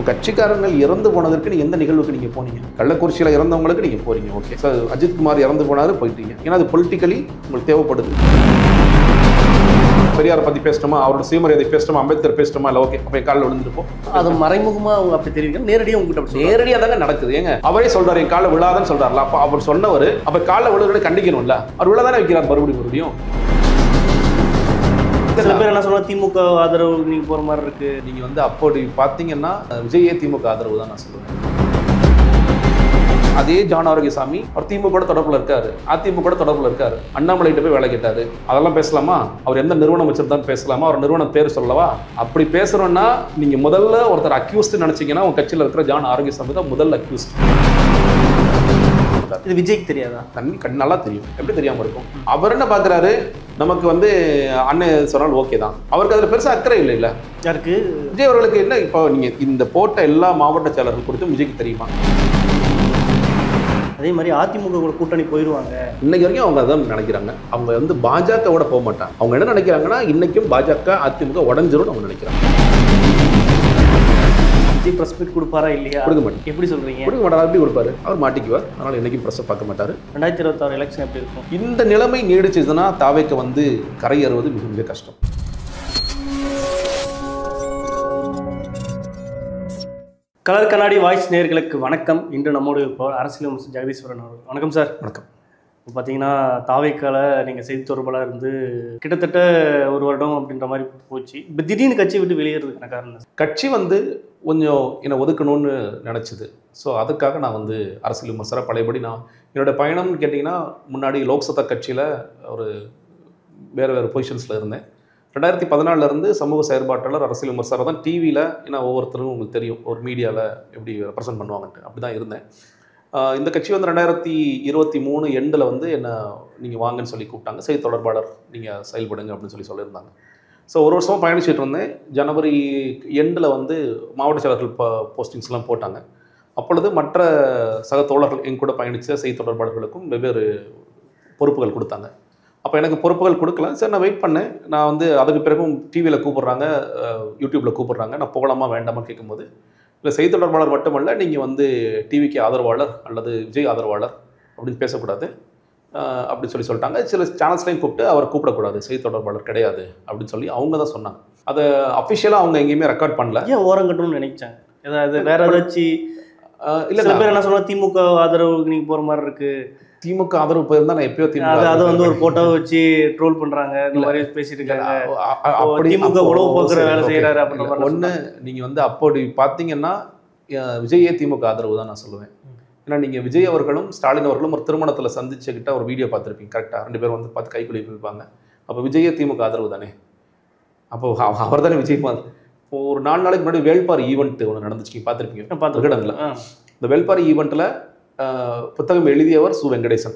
கட்சிக்காரர்கள் இறந்து போனதற்கு நீ எந்த நிகழ்வுக்கு நீங்கள் போனீங்க? கள்ளக்குறிச்சியில் இறந்தவங்களுக்கு நீங்கள் போறீங்க, ஓகே சார். அஜித்குமார் இறந்து போனாரு, போயிட்டீங்க. ஏன்னா அது பொலிட்டிக்கலி உங்களுக்கு தேவைப்படுது. பெரியாரை பற்றி பேசிட்டோமா, அவரோட சுயமரியாதை பேசிட்டோமா, அம்பேத்கர் பேசிட்டோமா, இல்லை ஓகே அப்போ காலில் விழுந்துருப்போம். அது மறைமுகமாக அவங்க அப்படி தெரிவிக்க நேரடியாக உங்ககிட்ட நேரடியாக தாங்க நடக்குது. ஏங்க அவரே சொல்றாரு என் காலில் விழாதான்னு சொல்றாருல, அப்போ அவர் சொன்னவர் அப்போ காலில் விழுகிறத கண்டிக்கணும்ல. அவர் விழாதானே வைக்கிறார் மறுபடியும். சில பேர் என்ன சொல்லுவாங்க, திமுக ஆதரவு நீங்க போற மாதிரி இருக்கு. நீங்க வந்து அப்படி பார்த்தீங்கன்னா விஜயே திமுக ஆதரவு தான் நான் சொல்லுவேன். அதே ஜான் ஆரோக்கியசாமி அவர் திமுக தொடர்பில் இருக்காரு, அதிமுக தொடர்பில் இருக்காரு. அண்ணாமலைகிட்ட போய் வேலை கேட்டாரு, அதெல்லாம் பேசலாமா? அவர் எந்த நிறுவனம் வச்சிருந்தான்னு பேசலாமா? அவர் நிறுவனம் பேர் சொல்லவா? அப்படி பேசுறோம்னா நீங்க முதல்ல ஒருத்தர் அக்யூஸ்ட் நினைச்சீங்கன்னா உங்க கட்சியில் இருக்கிற ஜான் ஆரோக்கியசாமி தான் முதல் அக்யூஸ்ட். இது விஜய்க்கு தெரியாதா? நல்லா தெரியும். எப்படி தெரியாம இருக்கும்? அவர் என்ன பாக்குறாரு, நமக்கு வந்து அண்ணன் சொன்னால் ஓகே தான். அவருக்கு அதுல பெருசா அக்கறை இல்லை. இல்ல யாருக்கு? விஜய் அவர்களுக்கு. என்ன இப்போ நீங்க இந்த போட்ட எல்லா மாவட்ட செயலர்கள் குறித்தும் விஜய்க்கு தெரியுமா? அதே மாதிரி அதிமுக கூட கூட்டணி போயிடுவாங்க இன்னைக்கு வரைக்கும் அவங்க அதான் நினைக்கிறாங்க. அவங்க வந்து பாஜகவோட போக மாட்டாங்க. அவங்க என்ன நினைக்கிறாங்கன்னா இன்னைக்கும் பாஜக அதிமுக உடஞ்சிரும் அவங்க நினைக்கிறாங்க. விஜய் பிரஸ் மீட் கொடுப்பாரா இல்லையா? கொடுக்க மாட்டார். எப்படி சொல்றீங்க? கொடுக்க மாட்டார். அப்படி கொடுப்பாரு, அவர் மாட்டிக்குவார். அதனால இன்னைக்கும் பிரஸ் பார்க்க மாட்டாரு. 2026 எலெக்ஷன் எப்படி இருக்கும்? இந்த நிலைமை நீடிச்சதுன்னா தாவேக்கு வந்து கரையேறுவது மிக மிக கஷ்டம். கலர் கண்ணாடி வாய்ஸ் நேயர்களுக்கு வணக்கம். இன்று நம்மோடு இப்போ அரசியல் அமைச்சர் ஜெகதீஸ்வரன் அவர்கள். வணக்கம் சார். வணக்கம். இப்போ பார்த்தீங்கன்னா தாவேக்கால நீங்கள் செய்தி தொடர்பாளர் இருந்து கிட்டத்தட்ட ஒரு வருடம் அப்படின்ற மாதிரி போச்சு. இப்போ திடீர்னு கட்சியை விட்டு வெளியேறதுக்கான காரணம்? கட்சி வந்து கொஞ்சம் என்னை ஒதுக்கணும்னு நினச்சிது. ஸோ அதுக்காக நான் வந்து அரசியல் விமர்சனம் பழையபடி நான் என்னோடய பயணம்னு கேட்டிங்கன்னா முன்னாடி லோக்சபா கட்சியில் ஒரு வேறு பொசிஷன்ஸில் இருந்தேன். 2014 சமூக செயற்பாட்டாளர் அரசியல் விமர்சனம் தான் டிவியில். ஏன்னா ஒவ்வொருத்தரும் உங்களுக்கு தெரியும் ஒரு மீடியாவில் எப்படி ரெப்ரசன்ட் பண்ணுவாங்கன்ட்டு அப்படி தான் இருந்தேன். இந்த கட்சி வந்து 2023 எண்டில் வந்து என்ன நீங்கள் வாங்கன்னு சொல்லி கூப்பிட்டாங்க. செய்தி தொடர்பாளர் நீங்கள் செயல்படுங்க அப்படின்னு சொல்லியிருந்தாங்க. ஸோ ஒரு வருஷமாக பயணிச்சுட்டு இருந்தேன். ஜனவரி எண்டில் வந்து மாவட்ட செயலர்கள் போஸ்டிங்ஸ்லாம் போட்டாங்க. அப்பொழுது மற்ற சக தோழர்கள் என் கூட பயணித்த செய்தி தொடர்பாளர்களுக்கும் வெவ்வேறு பொறுப்புகள் கொடுத்தாங்க. அப்போ எனக்கு பொறுப்புகள் கொடுக்கல. சரி நான் வெயிட் பண்ணேன். நான் வந்து அதுக்கு பிறகும் டிவியில் கூப்பிட்றாங்க, யூடியூப்பில் கூப்பிட்றாங்க. நான் போகலாமா வேண்டாமான்னு கேட்கும்போது இல்லை செய்தி தொடர்பாளர் மட்டுமல்ல, நீங்கள் வந்து டிவிக்கு ஆதரவாளர் அல்லது விஜய் ஆதரவாளர் அப்படின்னு பேசக்கூடாது அப்படின்னு சொல்லிட்டாங்க. சில சேனல்ஸ்லையும் கூப்பிட்டு அவரை கூப்பிடக்கூடாது, செய்தி தொடர்பாளர் கிடையாது அப்படின்னு சொல்லி அவங்க தான் சொன்னாங்க. அதை அஃபிஷியலாக அவங்க எங்கேயுமே ரெக்கார்ட் பண்ணல. ஏன் ஓரங்கட்டணும்னு நினைச்சாங்க? ஏதாவது வேற ஏதாச்சும் இல்லை? சில பேர் என்ன சொல்லுவாங்க, திமுக ஆதரவுக்கு நீங்கள் போகிற மாதிரி இருக்கு. திமுக ஆதரவு போயிருந்தா நான் எப்பயோ திமுக அதை வந்து ஒரு போட்டோவை வச்சு ட்ரோல் பண்ணுறாங்க, இந்த மாதிரி பேசிட்டு இருக்காங்க. திமுக உழவு போக்குற வேலை செய்கிறாரு அப்படின்னு ஒன்று நீங்கள் வந்து அப்படி பார்த்தீங்கன்னா விஜயே திமுக ஆதரவு தான் நான் சொல்லுவேன். ஏன்னா நீங்கள் விஜய் அவர்களும் ஸ்டாலின் அவர்களும் ஒரு திருமணத்தில் சந்திச்சுக்கிட்ட ஒரு வீடியோ பார்த்துருப்பீங்க. கரெக்டாக 2 பேரும் வந்து பார்த்து கைக்குள்ளி போயிருப்பாங்க. அப்போ விஜயே திமுக ஆதரவு தானே. அப்போ அவர் தானே விஜய். இப்போ ஒரு 4 நாளைக்கு முன்னாடி வேள்பாரி ஈவெண்ட் ஒன்று நடந்துச்சு, பார்த்துருப்பீங்க பார்த்துக்கிடல. இந்த வேள்பாரி ஈவெண்ட்டில் புத்தகம் எழுதியவர் சு வெங்கடேசன்.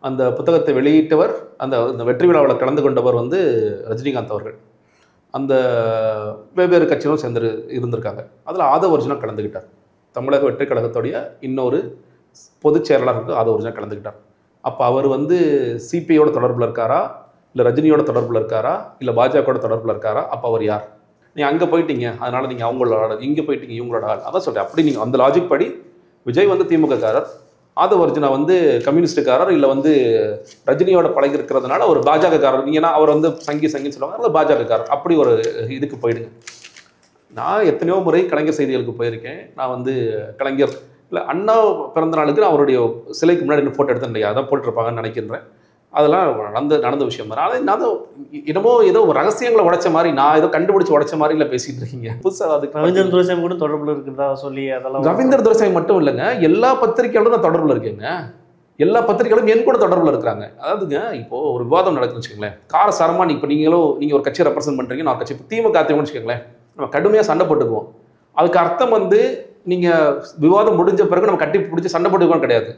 அந்த புத்தகத்தை வெளியிட்டவர் அந்த வெற்றி விழாவில் கலந்து கொண்டவர் வந்து ரஜினிகாந்த் அவர்கள். அந்த வெவ்வேறு கட்சிகளும் சேர்ந்து இருந்திருக்காங்க. அதில் ஆதவர்ஜுனா கலந்துக்கிட்டார். தமிழக வெற்றி கழகத்துடைய இன்னொரு பொதுச் செயலாளருக்கு ஆதவர்ஜுனா கலந்துக்கிட்டார். அப்போ அவர் வந்து சிபிஐயோட தொடர்பில் இருக்காரா, இல்லை ரஜினியோட தொடர்பில் இருக்காரா, இல்லை பாஜகவோட தொடர்பில் இருக்காரா? அப்போ அவர் யார்? நீங்கள் அங்கே போயிட்டீங்க, அதனால் நீங்கள் அவங்களோட ஆள், இங்கே போயிட்டீங்க இவங்களோட ஆள். அதான் சொல்கிறேன். அப்படி நீங்கள் அந்த லாஜிக் படி விஜய் வந்து திமுககாரர், ஆதவர்ஜுனா வந்து கம்யூனிஸ்டுக்காரர், இல்லை வந்து ரஜினியோட பழகி இருக்கிறதுனால ஒரு பாஜகக்காரர். நீங்கன்னா அவர் வந்து சங்கின்னு சொல்லுவாங்க, அதில் பாஜகக்காரர். அப்படி ஒரு இதுக்கு போயிடுங்க. நான் எத்தனையோ முறை கலைஞர் செய்திகளுக்கு போயிருக்கேன். நான் வந்து கலைஞர் இல்லை அண்ணா பிறந்த நாளுக்கு நான் அவருடைய சிலைக்கு முன்னாடி என்ன ஃபோட்டோ எடுத்தேன் இல்லையா, அதான் போட்டிருப்பாங்கன்னு நினைக்கின்றேன். அதெல்லாம் நடந்த விஷயம் தான். ஆனால் நான் என்னமோ ஏதோ ரகசியங்களை உடைச்ச மாதிரி, நான் ஏதோ கண்டுபிடிச்சி உடைச்ச மாதிரி இல்லை பேசிகிட்டு இருக்கீங்க. புதுசாக அதுக்கு ரவீந்திர துரைசாமி கூட தொடர்பில் இருக்கிறதா சொல்லி அதெல்லாம். ரவீந்திர துரைசாமி மட்டும் இல்லைங்க, எல்லா பத்திரிகையாளரும் நான் தொடர்பில் இருக்கேங்க. எல்லா பத்திரிகைகளும் என் கூட தொடர்பில் இருக்கிறாங்க. அதாவதுங்க இப்போது ஒரு விவாதம் நடக்குதுன்னு வச்சுக்கோங்களேன். காரசாரமாக இப்போ நீங்கள் ஒரு கட்சியை ரெப்ரசென்ட் பண்ணுறீங்க, நான் கட்சி இப்போ திமுக வச்சுக்கோங்களேன், நம்ம கடுமையாக சண்டை போட்டுக்குவோம். அதுக்கு அர்த்தம் வந்து நீங்கள் விவாதம் முடிஞ்ச பிறகு நம்ம கட்டி பிடிச்சி சண்டை போட்டுக்குவோம் கிடையாது.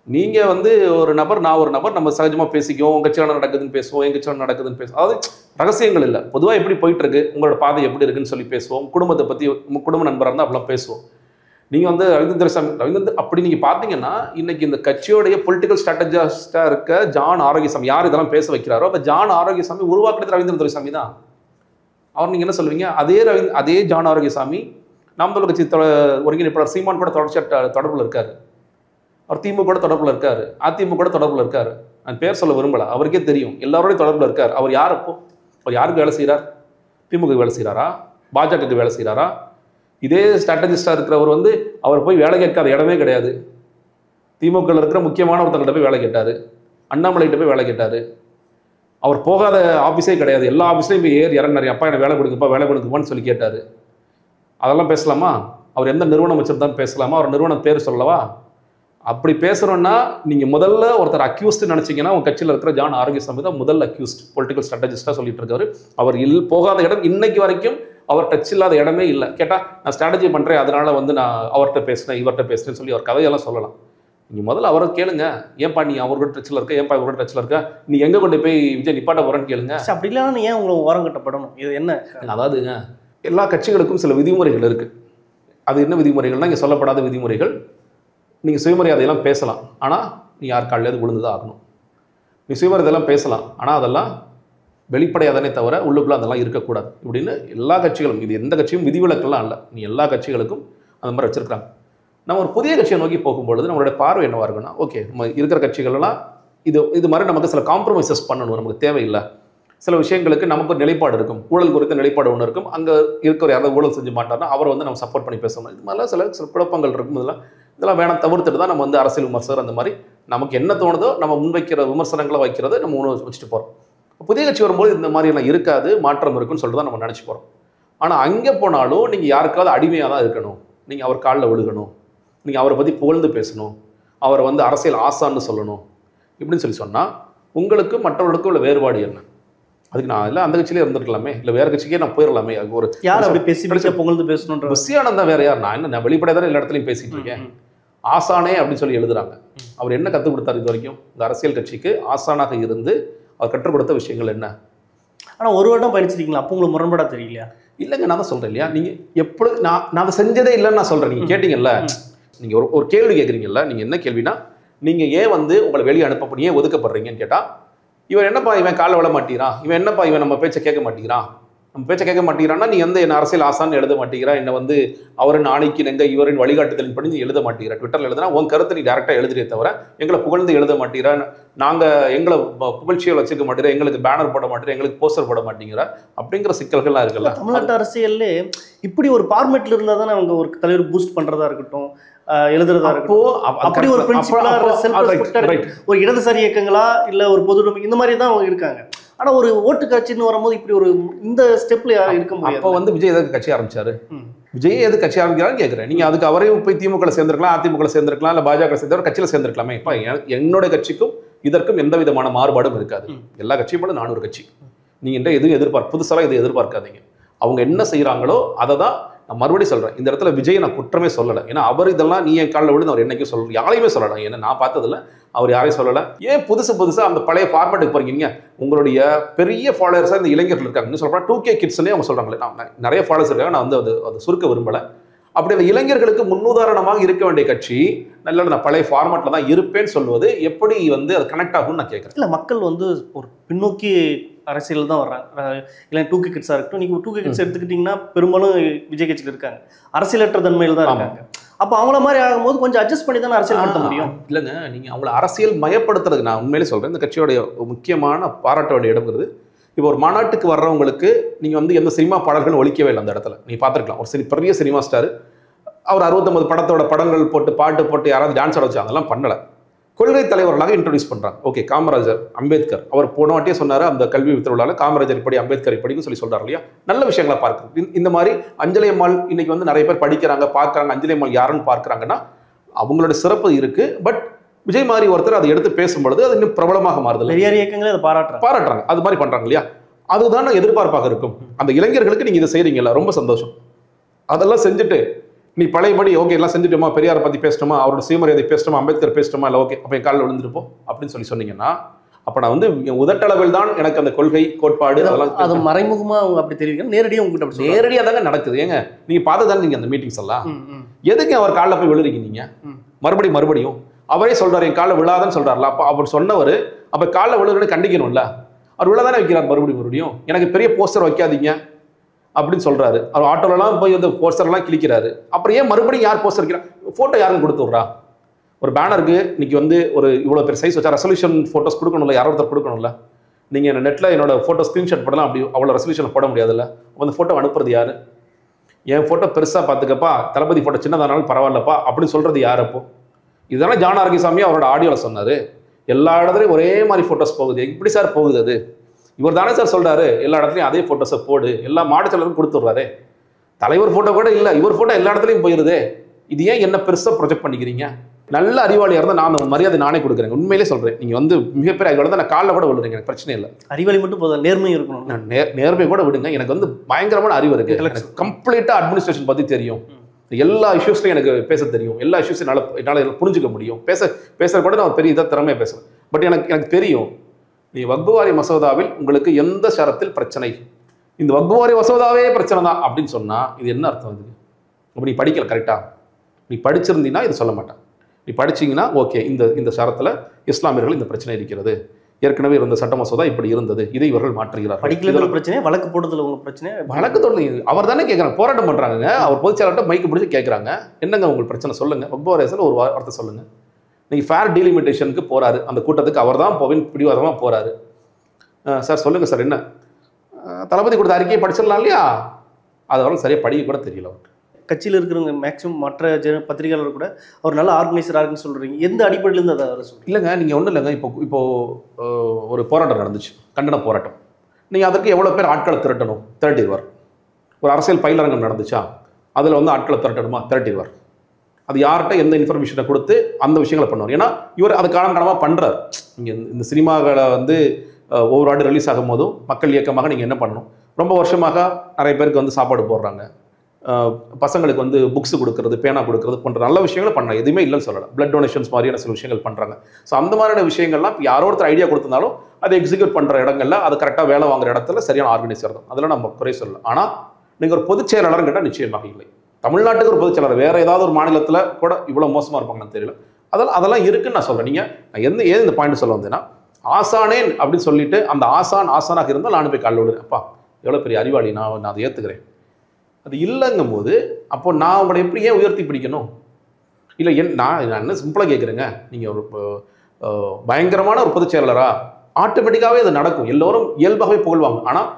நீங்கள் வந்து ஒரு நபர், நான் ஒரு நபர், நம்ம சகஜமாக பேசிக்குவோம். உங்கள் கட்சியில் நடக்குதுன்னு பேசுவோம், எங்கள் கட்சியில் நடக்குதுன்னு பேசுவோம். அதாவது ரகசியங்கள் இல்லை, பொதுவாக எப்படி போயிட்டுருக்கு, உங்களோட பாதை எப்படி இருக்குன்னு சொல்லி பேசுவோம். குடும்பத்தை பற்றி குடும்ப நண்பராக இருந்தால் அப்படிலாம் பேசுவோம். நீங்கள் வந்து ரவீந்திர அப்படி நீங்கள் பார்த்தீங்கன்னா இன்னைக்கு இந்த கட்சியோடைய பொலிட்டிக்கல் ஸ்ட்ராட்டஜிஸ்டாக இருக்க ஜான் ஆரோக்கியசாமி யார் இதெல்லாம் பேச வைக்கிறாரோ அந்த ஜான் ஆரோக்கியசாமி உருவாக்குறது ரவீந்திர துரைசாமி தான். அவர் நீங்கள் என்ன சொல்லுவீங்க? அதே ஜான் ஆரோக்கியசாமி நாம் தமிழர் கட்சி ஒருங்கிணைப்பாளர் சீமான் கூட தொடர்பில் இருக்காரு. அவர் திமுக கூட தொடர்பில் இருக்காரு, அதிமுக கூட தொடர்பில் இருக்காரு. நான் பேர் சொல்ல விரும்பல, அவருக்கே தெரியும் எல்லாரோடையும் தொடர்பில் இருக்கார். அவர் யார்? அப்போ அவர் யாருக்கு வேலை செய்கிறார்? திமுக வேலை செய்கிறாரா? பாஜகவுக்கு வேலை செய்கிறாரா? இதே ஸ்ட்ராட்டஜிஸ்டாக இருக்கிறவர் வந்து அவர் போய் வேலை கேட்காத இடமே கிடையாது. திமுகவில் இருக்கிற முக்கியமான ஒருத்தங்கிட்ட போய் வேலை கேட்டார், அண்ணாமலைகிட்ட போய் வேலை கேட்டார். அவர் போகாத ஆஃபீஸே கிடையாது, எல்லா ஆஃபீஸ்லையும் போய் இறங்கினார். அப்பா எனக்கு வேலை கொடுக்குப்பா, வேலை கொடுக்குப்பான்னு சொல்லி கேட்டார். அதெல்லாம் பேசலாமா? அவர் எந்த நிறுவனம் வச்சுருந்தான்னு பேசலாமா? அவர் நிறுவனம் பேர் சொல்லவா? அப்படி பேசுகிறோன்னா நீங்கள் முதல்ல ஒருத்தர் அக்யூஸ்ட் நினச்சிங்கன்னா உங்கள் கட்சியில் இருக்கிற ஜான் ஆரோக்கியசாமி தான் முதல் அக்யூஸ்ட், பொலிட்டிக்கல் ஸ்ட்ராட்டஜிஸ்டாக சொல்லிட்டு இருக்காரு. அவர் போகாத இடம் இன்னைக்கு வரைக்கும் அவர் டச் இல்லாத இடமே இல்லை. கேட்டால் நான் ஸ்ட்ராட்டஜி பண்ணுறேன், அதனால வந்து நான் அவர்கிட்ட பேசினேன் இவர்கிட்ட பேசினேன்னு சொல்லி அவர் கதையெல்லாம் சொல்லலாம். நீங்கள் முதல்ல அவரை கேளுங்க, ஏன்பா நீ அவரோட டச்சில் இருக்க, ஏன்பா இவரோட டச்சில் இருக்க, நீ எங்கே கொண்டு போய் விஜய் நிப்பாட்ட போகிறேன்னு கேளுங்க. அப்படி இல்லைன்னா ஏன் உங்களை ஓரம் கட்டப்படணும்? இது என்ன? அதாவதுங்க எல்லா கட்சிகளுக்கும் சில விதிமுறைகள் இருக்குது. அது என்ன விதிமுறைகள்னால் இங்கே சொல்லப்படாத விதிமுறைகள். நீங்கள் சுயமரியாதையெல்லாம் பேசலாம், ஆனால் நீ யார் காலையாவது விழுந்து தான் ஆகணும். நீ சுயமரியாதையெல்லாம் பேசலாம், ஆனால் அதெல்லாம் வெளிப்படையாதானே தவிர உள்ளுக்குள்ளே அதெல்லாம் இருக்கக்கூடாது இப்படின்னு எல்லா கட்சிகளும், இது எந்த கட்சியும் விதிவிலக்கெல்லாம் இல்லை, நீ எல்லா கட்சிகளுக்கும் அந்த மாதிரி வச்சுருக்காங்க. நம்ம ஒரு புதிய கட்சியை நோக்கி போகும்பொழுது நம்மளுடைய பார்வை என்னவாக இருக்குன்னா, ஓகே நம்ம இருக்கிற கட்சிகள்லாம் இது மாதிரி நமக்கு சில காம்ப்ரமைசஸ் பண்ணணும், நமக்கு தேவையில்லை. சில விஷயங்களுக்கு நமக்கு ஒரு நிலைப்பாடு இருக்கும், ஊழல் குறித்த நிலைப்பாடு ஒன்று இருக்கும். அங்கே இருக்கிற யாராவது ஊழல் செஞ்சு மாட்டார்னா அவரை வந்து நம்ம சப்போர்ட் பண்ணி பேசணும். இது மாதிரிலாம் சில குழப்பங்கள் இருக்கும். இதெல்லாம் வேணாம், தவிர்த்துட்டு தான் நம்ம வந்து அரசியல் விமர்சகர் அந்த மாதிரி நமக்கு என்ன தோணுதோ நம்ம முன்வைக்கிற விமர்சனங்களை வைக்கிறத நம்ம வச்சுட்டு போகிறோம். புதிய கட்சி வரும்போது இந்த மாதிரியெல்லாம் இருக்காது, மாற்றம் இருக்குன்னு சொல்லிட்டு தான் நம்ம நினச்சி போகிறோம். ஆனால் அங்கே போனாலும் நீங்கள் யாருக்காவது அடிமையாக தான் இருக்கணும், நீங்கள் அவர் காலில் விழுகணும், நீங்கள் அவரை பற்றி புகழ்ந்து பேசணும், அவரை வந்து அரசியல் ஆசான்னு சொல்லணும் இப்படின்னு சொல்லி சொன்னால் உங்களுக்கு மற்றவர்களுக்கும் உள்ள வேறுபாடு என்ன? அதுக்கு நான் இல்லை அந்த கட்சியிலே இருந்திருக்கலாமே, இல்லை வேறு கட்சிக்கே நான் போயிடலாமே. அது ஒரு யார் அப்படி பேசி புகழ்ந்து பேசணுன்ற புஷியானந்தா வேற யார்? நான் வெளிப்படையாக தானே எல்லா இடத்துலையும் பேசிட்டு இருக்கேன். ஆசானே அப்படின்னு சொல்லி எழுதுறாங்க. அவர் என்ன கற்றுக் கொடுத்தாரு இது வரைக்கும்? இந்த அரசியல் கட்சிக்கு ஆசானாக இருந்து அவர் கற்றுக் கொடுத்த விஷயங்கள் என்ன? ஆனால் ஒரு வருடம் பயணிச்சிருக்கீங்களா? அப்போ உங்களுக்கு முரண்பாடாக தெரியலையா? இல்லைங்க, நான் தான் சொல்கிறேன் இல்லையா, நீங்கள் எப்படி நான் அதை செஞ்சதே இல்லைன்னு நான் சொல்கிறேன். நீங்கள் கேட்டீங்கல்ல, நீங்கள் ஒரு கேள்வி கேட்குறீங்கல்ல, நீங்கள் என்ன கேள்வினா நீங்கள் ஏன் வந்து உங்களை வெளியே அனுப்ப ஏன் ஒதுக்கப்படுறீங்கன்னு கேட்டால், இவன் என்னப்பா இவன் காலை விழ மாட்டேங்கிறான், இவன் என்னப்பா இவன் நம்ம பேச்சை கேட்க மாட்டேங்கிறான், நம்ம பேச்சை கேட்க மாட்டேங்கிறான்னா நீ எந்த என்ன அரசியல் ஆசான்னு எழுத மாட்டேங்கிறா, என்னை வந்து அவரின் ஆணைக்கு எங்க இவரின் வழிகாட்டுதலின் படி நீ எழுத மாட்டேங்கிற, ட்விட்டரில் எழுதுனா உன் கருத்தை நீ டேரெக்டாக எழுதுறே தவிர எங்களை புகழ்ந்து எழுத மாட்டேங்கிற, நாங்கள் எங்களை புகழ்ச்சியை வச்சுக்க மாட்டேங்கிற, எங்களுக்கு பேனர் போட மாட்டேங்கிற, எங்களுக்கு போஸ்டர் போட மாட்டேங்கிற அப்படிங்கிற சிக்கல்கள்லாம் இருக்குல்ல. தமிழ்நாட்டு அரசியல்லே இப்படி ஒரு ஃபார்மேட்டில் இருந்தால் தானே அவங்க ஒரு தலைவர் பூஸ்ட் பண்ணுறதா இருக்கட்டும், எழுதுறதா இருக்கும். அப்படி ஒரு ஒரு இடதுசாரி இயக்கங்களா இல்லை ஒரு பொது இந்த மாதிரி தான் அவங்க இருக்காங்க. ஆனால் ஒரு ஓட்டு கட்சின்னு வரும்போது இப்படி ஒரு இந்த ஸ்டெப்ல இருக்க முடியாது. அப்போ வந்து விஜய் எதுக்கு கட்சி ஆரம்பிச்சாரு? விஜய் எது கட்சி ஆரம்பிக்கிறான்னு கேட்குறேன். நீங்கள் அதுக்கு அவரையும் போய் திமுக சேர்ந்திருக்கலாம், அதிமுக சேர்ந்திருக்கலாம், இல்லை பாஜக சேர்ந்தவர் கட்சியில் சேர்ந்திருக்கலாமே. இப்போ என்னோட கட்சிக்கும் இதற்கும் எந்த விதமான மாறுபாடும் இருக்காது. எல்லா கட்சியும் போல 400 கட்சி. நீங்கள் எதுவும் புதுசாக எதுவும் எதிர்பார்க்காதீங்க. அவங்க என்ன செய்கிறாங்களோ அதை தான் நான் மறுபடியும் சொல்கிறேன். இந்த இடத்துல விஜய் நான் குற்றமே சொல்லலை. ஏன்னா அவர் இதெல்லாம் நீ என் காலில் விழுந்து அவர் என்னைக்கும் சொல்லலை, யாரையுமே சொல்லலை. ஏன்னா நான் பார்த்ததில்ல, அவர் யாரையும் சொல்லலை. ஏன் புதுசாக அந்த பழைய ஃபார்மேட்டுக்கு போறீங்க? உங்களுடைய பெரிய ஃபாலோவர்ஸாக இந்த இளைஞர்கள் இருக்காங்க. இன்னும் சொல்கிறேன் 2K கிட்ஸ்னே அவங்க சொல்கிறாங்களே, நான் நிறைய ஃபாலோவர்ஸ் இருக்காங்க, நான் வந்து அது சுருக்க விரும்பலை. அப்படி அந்த இளைஞர்களுக்கு முன்னுதாரணமாக இருக்க வேண்டிய கட்சி நல்ல நான் பழைய ஃபார்மேட்டில் தான் இருப்பேன்னு சொல்வது எப்படி வந்து அது கனெக்ட் ஆகும்னு நான் கேட்குறேன். இல்லை, மக்கள் வந்து ஒரு பின்னோக்கி அரசியல் தான் வர்றாங்க. இல்லை 2K கிட்ஸாக இருக்கட்டும், நீங்கள் 2K கிட்ஸ் எடுத்துக்கிட்டிங்கன்னா பெரும்பாலும் விஜய் கட்சியில் இருக்காங்க, அரசியலற்ற தன்மையில் தான் இருக்காங்க. அப்போ அவங்கள மாதிரி ஆகும்போது கொஞ்சம் அட்ஜஸ்ட் பண்ணி தானே அரசியல் நடத்த முடியும். இல்லைங்க, நீங்கள் அவங்கள அரசியல் மயப்படுத்துறதுக்கு நான் உண்மையிலே சொல்கிறேன். இந்த கட்சியோடைய முக்கியமான பாராட்ட வேண்டிய இடம்ங்கிறது, இப்போ ஒரு மாநாட்டுக்கு வர்றவங்களுக்கு நீங்கள் வந்து எந்த சினிமா பாடல்களும் ஒழிக்கவே இல்லை. அந்த இடத்துல நீ பார்த்துருக்கலாம், ஒரு பெரிய சினிமா ஸ்டார் அவர் 69 படத்தோட படங்கள் போட்டு பாட்டு போட்டு யாராவது டான்ஸ் ஆட வச்சு அதெல்லாம் பண்ணலை. கொள்கை தலைவர்களாக இன்ட்ரோடியூஸ் பண்ணுறாங்க. ஓகே, காமராஜர், அம்பேத்கர், அவர் போன வாட்டியே சொன்னார் அந்த கல்வி திருவிழாவில் காமராஜர் இப்படி அம்பேத்கர் இப்படின்னு சொல்கிறார் இல்லையா. நல்ல விஷயங்களை பார்க்குறது. இந்த மாதிரி அஞ்சலி அம்மாள் இன்னைக்கு வந்து நிறைய பேர் படிக்கிறாங்க, பார்க்குறாங்க. அஞ்சலி அம்மாள் யாருன்னு பார்க்குறாங்கன்னா அவங்களோட சிறப்பு இருக்குது. பட் விஜய் மாதிரி ஒருத்தர் அதை எடுத்து பேசும்பொழுது அது இன்னும் பிரபலமாக மாறுது. பெரிய இயக்கங்களே அதை பாராட்டுறாங்க, அது மாதிரி பண்ணுறாங்க இல்லையா. அதுதான் எதிர்பார்ப்பாக இருக்கும். அந்த இளைஞர்களுக்கு நீங்கள் இதை செய்கிறீங்களா, ரொம்ப சந்தோஷம். அதெல்லாம் செஞ்சுட்டு நீ பழையபடி ஓகே எல்லாம் செஞ்சுட்டோமா, பெரியாரை பற்றி பேசிட்டோமா, அவரோட சுயமரியாதை பேசிட்டோமா, அம்பேத்கர் பேசிட்டோமா, இல்லை ஓகே அப்போ என் காலில் விழுந்துருப்போம் அப்படின்னு சொன்னீங்கன்னா, அப்போ நான் வந்து உதட்டளவில் தான் எனக்கு அந்த கொள்கை கோட்பாடு அதெல்லாம் அது மறைமுகமாக அவங்க அப்படி தெரிவிக்க, நேரடியாக உங்ககிட்ட நேரடியாக தாங்க நடக்குது. ஏங்க நீங்கள் பார்த்து தானே நீங்கள் அந்த மீட்டிங்ஸ் எல்லாம், எதுக்கு அவர் காலில் போய் விழுறீங்க நீங்கள்? மறுபடியும் அவரே சொல்கிறார் என் காலில் விழாதான்னு சொல்கிறார்ல. அப்போ அவர் சொன்னவர் அப்போ காலில் விழுறன்னு கண்டிக்கணும்ல. அவர் விழாதானே வைக்கிறார் மறுபடியும். எனக்கு பெரிய போஸ்டர் வைக்காதீங்க, அப்படின்னு சொல்றாரு. அவர் ஆட்டோலலாம் போய் வந்து போஸ்டர்லாம் கிழிக்கிறாரு. அப்புறம் ஏன் மறுபடியும் யார் போஸ்டர் வைக்கிறா? ஃபோட்டோ யாரும் கொடுத்து விட்றா? ஒரு பேனருக்கு இன்னைக்கு வந்து ஒரு இவ்வளோ பெரிய சைஸ் வச்சா ரெசல்யூஷன் ஃபோட்டோஸ் கொடுக்கணும்ல, யாரோ ஒருத்தர் கொடுக்கணும்ல. நீங்கள் நெட்டில் என்னோட ஃபோட்டோ ஸ்க்ரீன்ஷாட் போடலாம், அப்படி அவ்வளோ ரெசல்யூஷன் போட முடியாதுல்ல. அப்போ அந்த ஃபோட்டோ அனுப்புறது யார்? என் ஃபோட்டோ பெருசாக பார்த்துக்கப்பா, தளபதி ஃபோட்டோ சின்னதானாலும் பரவாயில்லப்பா அப்படின்னு சொல்கிறது யார்? அப்போ இதெல்லாம் ஜான் ஆரோக்கியசாமி அவரோட ஆடியோவில் சொன்னார். எல்லா இடத்துலையும் ஒரே மாதிரி ஃபோட்டோஸ் போகுது, எப்படி சார் போகுது? அது இவர் தானே சார் சொல்கிறாரு எல்லா இடத்துலையும் அதே ஃபோட்டோஸை போடு, எல்லா மாடு செலவும் கொடுத்துட்றாரு. தலைவர் ஃபோட்டோ கூட இல்லை, இவர் ஃபோட்டோ எல்லா இடத்துலையும் போயிடுது. இது ஏன் என்ன பெருசாக ப்ரொஜெக்ட் பண்ணிக்கிறீங்க? நல்ல அறிவாளியாக இருந்தால் நான் மரியாதை நானே கொடுக்குறேன். உண்மையிலே சொல்கிறேன், நீங்கள் வந்து மிகப்பெரிய அறிவாளி தான். நான் காலில் கூட விடுறீங்க, எனக்கு பிரச்சனை இல்லை. அறிவாளி மட்டும் போதும், நேர்மையும் இருக்கணும். நான் நேர்மை கூட விடுங்க, எனக்கு வந்து பயங்கரமான அறிவு இருக்குது. எனக்கு கம்ப்ளீட்டாக அட்மினிஸ்ட்ரேஷன் பற்றி தெரியும், எல்லா இஷ்யூஸ்லையும் எனக்கு பேச தெரியும், எல்லா இஷ்யூஸையும் என்னால் புரிஞ்சுக்க முடியும். பேசுகிற கூட நான் பெரிய இதாக திறமையாக பேசுகிறேன். பட் எனக்கு தெரியும், நீ வக்ஃபு வாரிய மசோதாவில் உங்களுக்கு எந்த ஷரத்தில் பிரச்சனை, இந்த வக்ஃபு வாரிய மசோதாவே பிரச்சனை தான் அப்படின்னு சொன்னால் இது என்ன அர்த்தம்? இதுக்கு அப்போ நீ படிக்கல கரெக்டாக. நீ படிச்சிருந்தீங்கன்னா இது சொல்ல மாட்டேன். நீ படிச்சிங்கன்னா ஓகே, இந்த ஷரத்தில் இஸ்லாமியர்கள் இந்த பிரச்சனை இருக்கிறது, ஏற்கனவே இருந்த சட்ட மசோதா இப்படி இருந்தது, இதை இவர்கள் மாற்றுகிறார். படிக்கல பிரச்சனை, வழக்கு போடுறதுல உங்க பிரச்சனை. வழக்கு தொடர்ந்து அவர் தானே கேட்குறாங்க, போராட்டம் பண்ணுறாங்க. அவர் பொதுச்செயலாளர்கிட்ட மைக்கு பிடிச்சி கேட்குறாங்க, என்னங்க உங்களுக்கு பிரச்சனை சொல்லுங்கள், வக்ஃபு வாரியத்தில் ஒரு வார்த்தை சொல்லுங்கள். நீங்கள் ஃபேர் டீலிமிட்டேஷனுக்கு போகிறாரு, அந்த கூட்டத்துக்கு அவர் தான் போவேன் பிடிவாதமாக போகிறாரு. சார் சொல்லுங்கள் சார், என்ன தளபதி கொடுத்த அறிக்கையை படிச்சிடலாம் இல்லையா? அது அவர்கள் சரியாக படிக்க கூட தெரியல. அவருக்கு கட்சியில் இருக்கிறவங்க மேக்ஸிமம் மற்ற பத்திரிகையாளர் கூட அவர் நல்ல ஆர்கனைசராக சொல்கிறீங்க, எந்த அடிப்படையிலேருந்து அதை சொல்கிறீங்க? இல்லைங்க, நீங்கள் ஒன்றும் இல்லைங்க. இப்போது ஒரு போராட்டம் நடந்துச்சு, கண்டன போராட்டம். நீங்கள் அதற்கு எவ்வளோ பேர் ஆட்களை திரட்டணும்? திரட்டிடுவார். ஒரு அரசியல் பயிலரங்கம் நடந்துச்சா, அதில் வந்து ஆட்களை திரட்டணுமா? திரட்டிடுவார். அது யார்கிட்ட எந்த இன்ஃபர்மேஷனை கொடுத்து அந்த விஷயங்களை பண்ணுவார். ஏன்னா இவர் அது காலங்காலமாக பண்ணுறார். நீங்கள் இந்த சினிமாக்களை வந்து ஒவ்வொரு ஆண்டு ரிலீஸ் ஆகும் போதும் மக்கள் இயக்கமாக நீங்கள் என்ன பண்ணணும்? ரொம்ப வருஷமாக நிறைய பேருக்கு வந்து சாப்பாடு போடுறாங்க, பசங்களுக்கு வந்து புக்ஸ் கொடுக்குறது, பேனா கொடுக்குறது போன்ற நல்ல விஷயங்களை பண்ணலாம், எதுவுமே இல்லைன்னு சொல்லலாம். பிளட் டொனேஷன்ஸ் மாதிரியான சில விஷயங்கள் பண்ணுறாங்க. ஸோ அந்த மாதிரியான விஷயங்கள்லாம் இப்போ யாரோ ஒருத்தர் ஐடியா கொடுத்திருந்தாலும் அதை எக்ஸிக்யூட் பண்ணுற இடங்கள்ல அது கரெக்டாக வேலை வாங்குற இடத்துல சரியான ஆர்கனைசர் தான், அதெல்லாம் நம்ம குறை சொல்லலாம். ஆனால் நீங்கள் ஒரு பொதுச் செயலாளர் கேட்டால் நிச்சயமாக இல்லை. தமிழ்நாட்டுக்கு ஒரு பொதுச் செயலாளர் வேறு ஏதாவது ஒரு மாநிலத்தில் கூட இவ்வளோ மோசமாக இருப்பாங்கன்னு தெரியல. அதெல்லாம் இருக்குன்னு நான் சொல்கிறேன். நீங்கள் ஏன் இந்த பாயிண்ட் சொல்ல வந்தேன்னா, ஆசானேன் அப்படின்னு சொல்லிட்டு அந்த ஆசானாக இருந்தால் நான் போய் காலில் விடுறேன், அப்பா எவ்வளோ பெரிய அறிவாளி, நான் அதை ஏற்றுக்கிறேன். அது இல்லைங்கும் போது அப்போ நான் உங்களை எப்படி ஏன் உயர்த்தி பிடிக்கணும்? இல்லை நான் என்ன சிம்பிளாக கேட்குறேங்க, நீங்கள் ஒரு பயங்கரமான ஒரு பொதுச் செயலாளரா, ஆட்டோமேட்டிக்காகவே அது நடக்கும், எல்லோரும் இயல்பாகவே புகழ்வாங்க. ஆனால்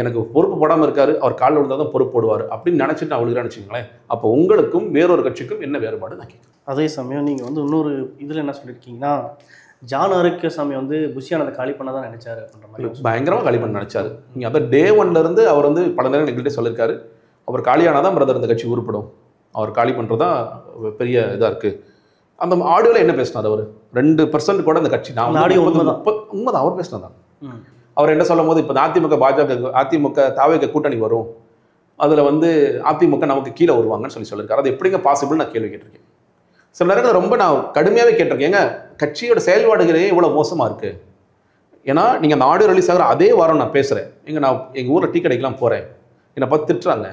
எனக்கு பொறுப்பு போடாமல் இருக்காரு, அவர் காலில் விழுந்தால் தான் பொறுப்பு போடுவார் அப்படின்னு நினச்சிட்டு நான் விழுகிறேன்னு வச்சுக்கோங்களேன். அப்போ உங்களுக்கும் வேறொரு கட்சிக்கும் என்ன வேறுபாடு நான் கேட்குறேன். அதே சமயம் நீங்கள் வந்து இன்னொரு இதில் என்ன சொல்லியிருக்கீங்கன்னா, ஜான் ஆரோக்கியசாமி வந்து புஷியானதை காலி பண்ண தான் நினைச்சாரு அப்படின்ற மாதிரி பயங்கரமாக காலி பண்ண நினைச்சாரு. நீங்கள் அதை டே ஒன்லேருந்து அவர் வந்து பல நேரம் எங்கள்கிட்ட சொல்லியிருக்காரு, அவர் காலியானால் தான் பிரதர் இந்த கட்சி உருப்படும், அவர் காலி பண்ணுறது தான் பெரிய இதாக இருக்குது. அந்த ஆடியோவில் என்ன பேசினார் அவர்? 2% கூட இந்த கட்சி நான் ஆடியோ உண்மைதான் அவர் பேசினதான். அவர் என்ன சொல்லும் போது, இப்போ அதிமுக தாவேக கூட்டணி வரும், அதில் வந்து அதிமுக நமக்கு கீழே வருவாங்கன்னு சொல்லியிருக்காரு. அது எப்படிங்க பாசிபிள் நான் கேள்வி கேட்டிருக்கேன். சில நேரத்தில் ரொம்ப நான் கடுமையாகவே கேட்டிருக்கேன், ஏங்க கட்சியோட செயல்பாடுகளே இவ்வளோ மோசமாக இருக்குது. ஏன்னா நீங்கள் அந்த ஆடியோ ரிலீஸ் ஆகிற அதே வாரம் நான் பேசுகிறேன், நான் எங்கள் ஊரில் டீ கடைக்கெலாம் போகிறேன், என்னை பார்த்து திட்டுறாங்க,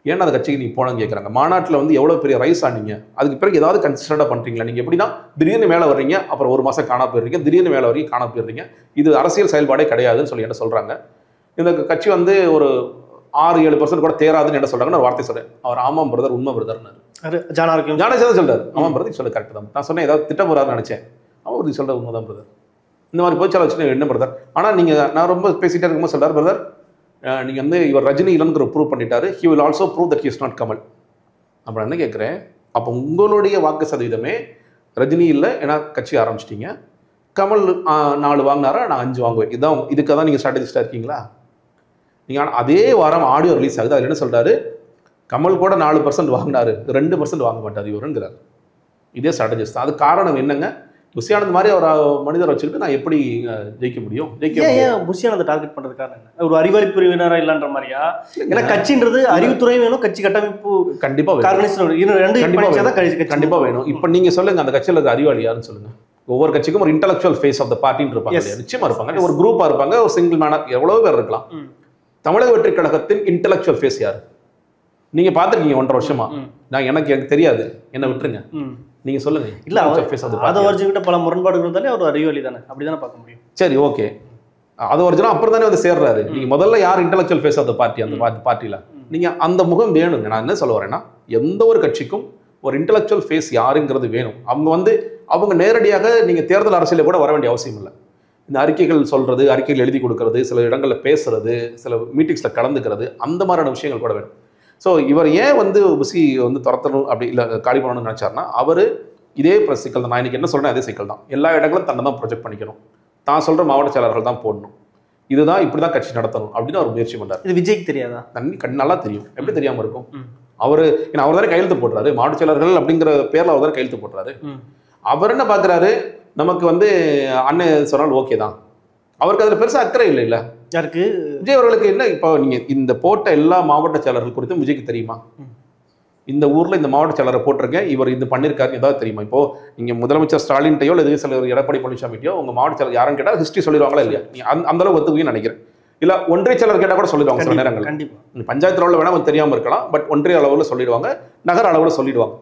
ஏன்னா அந்த கட்சிக்கு நீ போனன்னு கேட்குறாங்க. மாநாட்டில் வந்து எவ்வளோ பெரிய ரைஸ் ஆனீங்க, அதுக்கு பிறகு ஏதாவது கன்சிடராக பண்ணுறீங்களா? நீங்கள் எப்படின்னா திடீர்னு மேலே வர்றீங்க, அப்புறம் ஒரு மாதம் காணா போயிடுறீங்க, திடீர்னு மேலே வரைக்கும் காணா போயிடுறீங்க, இது அரசியல் செயல்பாடே கிடையாதுன்னு சொல்லி என்ன சொல்கிறாங்க. இந்த கட்சி வந்து ஒரு 6-7% கூட தேராதுன்னு என்ன சொல்கிறாங்கன்னு ஒரு வார்த்தை சொல்கிறேன். அவர் ஆமாம் பிரதர், உண்மை பிரதர்னாரு. ஜானேஜ் சொல்கிறார், ஆமாம் பிரதர் சொல்ல கரெக்ட் தான். நான் சொன்னேன் ஏதாவது திட்ட போகிறாருன்னு நினச்சேன். ஆமாம் பிரதர் சொல்கிற உண்மை தான் பிரதர், இந்த மாதிரி போய் வச்சு என்ன பிரதர். ஆனால் நீங்கள் நான் ரொம்ப பேசிகிட்டே இருக்கும்போது சொல்கிறார், பிரதர் நீங்கள் வந்து இவர் ரஜினி இல்லைங்கிற ப்ரூவ் பண்ணிட்டாரு, he will also prove that he is not Kamal. அப்புறம் என்ன கேட்குறேன், அப்போ உங்களுடைய வாக்கு சதவீதமே ரஜினி இல்லை, ஏன்னா கட்சி ஆரம்பிச்சிட்டிங்க, கமல் 4 வாங்கினாரா, நான் 5 வாங்குவேன், இதுக்காக தான் நீங்கள் ஸ்ட்ராட்டஜிஸ்டாக இருக்கீங்களா? நீங்கள் அதே வாரம் ஆடியோ ரிலீஸ் ஆகுது, அதில் என்ன சொல்கிறாரு, கமல் கூட 4% வாங்கினாரு, 2% வாங்க மாட்டார் இவருங்கிறார். இதே ஸ்ட்ராட்டஜிஸ்ட் தான். அது காரணம் என்னங்க, புஷியானந்த் மாதிரி ஒரு மனிதரை வச்சுக்கிட்டு நான் எப்படி ஜெயிக்க முடியும்? புஷியானந்தை டார்கெட் பண்ணுறது காரணம் என்ன? ஒரு அறிவாளி பிரிவினராக இல்லைன்ற மாதிரியா? ஏன்னா கட்சின்றது அறிவுத்துறையும் வேணும், கட்சி கட்டமைப்பு கண்டிப்பாக கண்டிப்பாக வேணும். இப்போ நீங்கள் சொல்லுங்கள், அந்த கட்சியில் இருக்க அறிவாளி யாருன்னு சொல்லுங்கள். ஒவ்வொரு கட்சிக்கும் ஒரு இன்டெலக்சுவல் ஃபேஸ் ஆஃப் த பார்ட்டின்னு இருப்பாங்க, நிச்சயமாக இருப்பாங்க. ஒரு குரூப்பாக இருப்பாங்க, ஒரு சிங்கிள் மேனர், எவ்வளோ பேர் இருக்கலாம். தமிழக வெற்றி கழகத்தின் இன்டெலக்சுவல் ஃபேஸ் யார்? நீங்கள் பார்த்துருக்கீங்க 1.5 வருஷமா. எனக்கு தெரியாது, என்ன விட்டுருங்க, நீங்கள் சொல்லுங்கள். இல்லை அதை வச்சுக்கிட்ட பல முரண்பாடுகள் இருந்தாலே அவர் அறிவாளி தானே, அப்படி தானே பார்க்க முடியும். சரி ஓகே, அது ஒரிஜினல் அப்புறம் தானே வந்து சேர்றாரு. நீங்க முதல்ல யார் intellectual face of the party, அந்த பார்ட்டியில் நீங்க அந்த முகம் வேணுங்க. நான் என்ன சொல்ல வரேன்னா, எந்த ஒரு கட்சிக்கும் ஒரு இன்டெலெக்சுவல் ஃபேஸ் யாருங்கிறது வேணும். அவங்க நேரடியாக நீங்க தேர்தல் அரசியலில் கூட வர வேண்டிய அவசியம் இல்லை. இந்த அறிக்கைகள் சொல்றது, அறிக்கைகள் எழுதி கொடுக்கறது, சில இடங்களில் பேசுறது, சில மீட்டிங்ஸில் கலந்துக்கிறது, அந்த மாதிரியான விஷயங்கள் கூட வேணும். ஸோ இவர் ஏன் வந்து புசி வந்து துரத்தணும் அப்படி இல்லை காலி பண்ணணும்னு நினைச்சாருன்னா, அவர் இதே சிக்கல் தான். நான் இன்னைக்கு என்ன சொல்றேன், அதே சிக்கல் தான். எல்லா இடங்களும் தன்னை தான் ப்ரொஜெக்ட் பண்ணிக்கணும், தான் சொல்ற மாவட்ட செயலாளர்கள் தான் போடணும், இதுதான் இப்படி தான் கட்சி நடத்தணும் அப்படின்னு அவர் முயற்சி பண்ணார். இது விஜய்க்கு தெரியாதா? நல்லா தெரியும். எப்படி தெரியாம இருக்கும்? அவர் தானே கையெழுத்து போடுறாரு, மாவட்ட செயலாளர்கள் அப்படிங்கிற பேர்ல அவர் தானே கையெழுத்து போடுறாரு. அவர் என்ன பாக்குறாரு, நமக்கு வந்து அண்ணன் சொன்னால் ஓகே தான், அவருக்கு அதுல பெருசா அக்கறை இல்லை. இல்ல யாருக்கு? விஜய் அவர்களுக்கு என்ன, இப்போ நீங்க இந்த போட்ட எல்லா மாவட்ட செயலர்கள் குறித்தும் விஜய்க்கு தெரியுமா? இந்த ஊர்ல இந்த மாவட்ட செயலரை போட்டிருக்கேன், இவர் இது பண்ணிருக்காரு ஏதாவது தெரியுமா? இப்போ நீங்க முதலமைச்சர் ஸ்டாலின்டையோ இல்லை சில எடப்பாடி பழனிசாமிட்டையோ உங்க மாவட்ட செயலர் யாருன்னு கேட்டால் ஹிஸ்ட்ரி சொல்லிடுவாங்களா இல்லையா? நீ அந்த அளவு ஒத்துக்குன்னு நினைக்கிறேன். இல்ல ஒன்றிய செயலர் கேட்டால் கூட சொல்லிடுவாங்க சில நேரங்கள். பஞ்சாயத்து அளவில் வேணா கொஞ்சம் தெரியாம இருக்கலாம், பட் ஒன்றிய அளவில் சொல்லிடுவாங்க, நகர அளவில் சொல்லிடுவாங்க.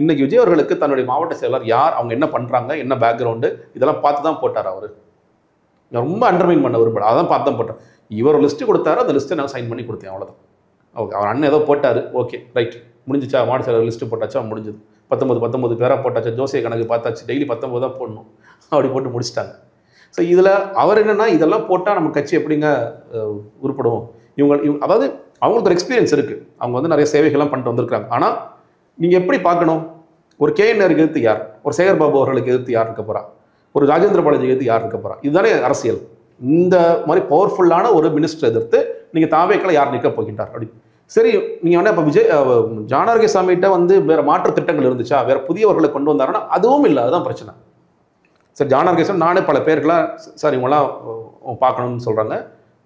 இன்னைக்கு விஜய் அவர்களுக்கு தன்னுடைய மாவட்ட செயலர் யார், அவங்க என்ன பண்றாங்க, என்ன பேக்ரவுண்டு, இதெல்லாம் பார்த்து தான் போட்டார். அவரு ரொம்ப அண்டர்மைன் பண்ண விரும்பல, அதான் பார்த்து தான் போட்டேன். இவர் லிஸ்ட்டு கொடுத்தாரு, அந்த லிஸ்ட்டை நான் சைன் பண்ணி கொடுத்தேன், அவ்வளோதான். ஓகே, அவர் அண்ணன் ஏதோ போட்டார், ஓகே ரைட், முடிஞ்சிச்சா? மாவட்ட செயலர் லிஸ்ட்டு போட்டாச்சா? முடிஞ்சது. 19 பேராக போட்டாச்சா? ஜோசிய கணக்கு பார்த்தாச்சு, டெய்லி 19 தான் போடணும், அப்படி போட்டு முடிச்சிட்டாங்க. ஸோ இதில் அவர் என்னென்னா, இதெல்லாம் போட்டால் நம்ம கட்சி எப்படிங்க உருப்படும்? அதாவது அவங்களுக்கு ஒரு எக்ஸ்பீரியன்ஸ் இருக்குது, அவங்க வந்து நிறைய சேவைகள்லாம் பண்ணிட்டு வந்திருக்காங்க. ஆனால் நீங்கள் எப்படி பார்க்கணும், ஒரு கேஎன்ஆருக்கு எதிர்த்து யார், ஒரு சேகர் பாபு அவர்களுக்கு எதிர்த்து யார் இருக்க போகிறா, ஒரு ராஜேந்திர பாலாஜி எதிர்த்து யார் இருக்க போகிறா? இதுதானே அரசியல். இந்த மாதிரி பவர்ஃபுல்லான ஒரு மினிஸ்டர் எதிர்த்து நீங்கள் தாவேக்களை யார் நிற்க போகின்றார் அப்படி. சரி, நீங்கள் வந்து இப்போ ஜானார்கேசாமிகிட்ட வந்து வேறு மாற்று திட்டங்கள் இருந்துச்சா, வேறு புதியவர்களை கொண்டு வந்தாருன்னா அதுவும் இல்லை, அதுதான் பிரச்சனை. சார் ஜானார்கேசாமி நானே பல பேருக்கெல்லாம் சார் இவங்களாம் பார்க்கணும்னு சொல்கிறாங்க,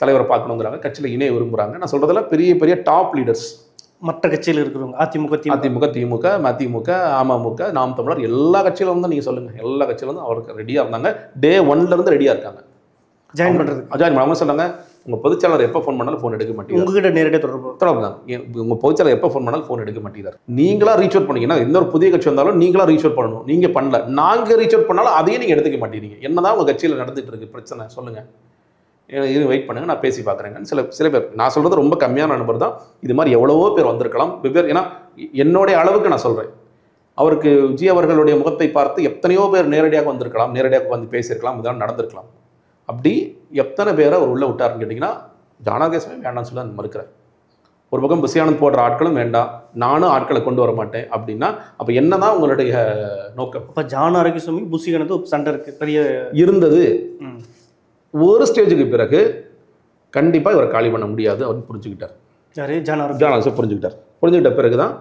தலைவரை பார்க்கணுங்கிறாங்க, கட்சியில் இணைய விரும்புகிறாங்க. நான் சொல்கிறதெல்லாம் பெரிய பெரிய டாப் லீடர்ஸ், மற்ற கட்சியில் இருக்கிறவங்க, அதிமுக, திமுக, மதிமுக, அமமுக, நாம் தமிழர், எல்லா கட்சியிலும் வந்து நீங்கள் சொல்லுங்கள், எல்லா கட்சியிலும் வந்து அவருக்கு ரெடியாக இருந்தாங்க. டே 1லேருந்து ரெடியாக இருக்காங்க ஜாயின் பண்ணுறது. அவங்க சொன்னாங்க, உங்கள் பொதுச்செயலாளர் எப்போ ஃபோன் பண்ணாலும் ஃபோன் எடுக்க மாட்டேங்குது, உங்ககிட்ட நேரடியாக தொடர்பு தான். உங்கள் பொதுச்செயலாளர் எப்போ ஃபோன் பண்ணாலும் ஃபோன் எடுக்க மாட்டேங்கிறார். நீங்களாக ரீச் அவுட் பண்ணிங்கன்னா, எந்த ஒரு புதிய கட்சி வந்தாலும் நீங்களாக ரீச் அவுட் பண்ணணும். நீங்கள் பண்ணல, நாங்கள் ரீச் அவுட் பண்ணாலும் அதையும் நீங்கள் எடுத்துக்க மாட்டேங்கிறீங்க. என்னதான் உங்கள் கட்சியில் நடந்துகிட்டு இருக்கு பிரச்சனை சொல்லுங்கள், இது வெயிட் பண்ணுங்க, நான் பேசி பார்க்குறேங்கன்னு சில பேர். நான் சொல்கிறது ரொம்ப கம்மியான நபர் தான், இது மாதிரி எவ்வளவோ பேர் வந்திருக்கலாம் வெவ்வேறு. ஏன்னா என்னுடைய அளவுக்கு நான் சொல்கிறேன், அவருக்கு விஜய் அவர்களுடைய முகத்தை பார்த்து எத்தனையோ பேர் நேரடியாக வந்திருக்கலாம், நேரடியாக வந்து பேசியிருக்கலாம், இதெல்லாம் நடந்திருக்கலாம். அப்படி எத்தனை பேரை அவர் உள்ளே விட்டாருன்னு கேட்டிங்கன்னா, ஜானார்கேசாமி வேண்டாம்னு சொல்லி நான் மறுக்கிறேன். ஒரு பக்கம் புசியானந்த் போடுற ஆட்களும் வேண்டாம், நானும் ஆட்களை கொண்டு வர மாட்டேன் அப்படின்னா, அப்போ என்னதான் உங்களுடைய நோக்கம்? இப்போ ஜானார்கேசாமி புசியானந்த் சண்டை இருக்கு பெரிய இருந்தது. ஒரு ஸ்டேஜுக்கு பிறகு கண்டிப்பாக இவரை காலி பண்ண முடியாது அப்படின்னு புரிஞ்சுக்கிட்டார். ஜானார்கேசாமி புரிஞ்சுக்கிட்ட பிறகு தான்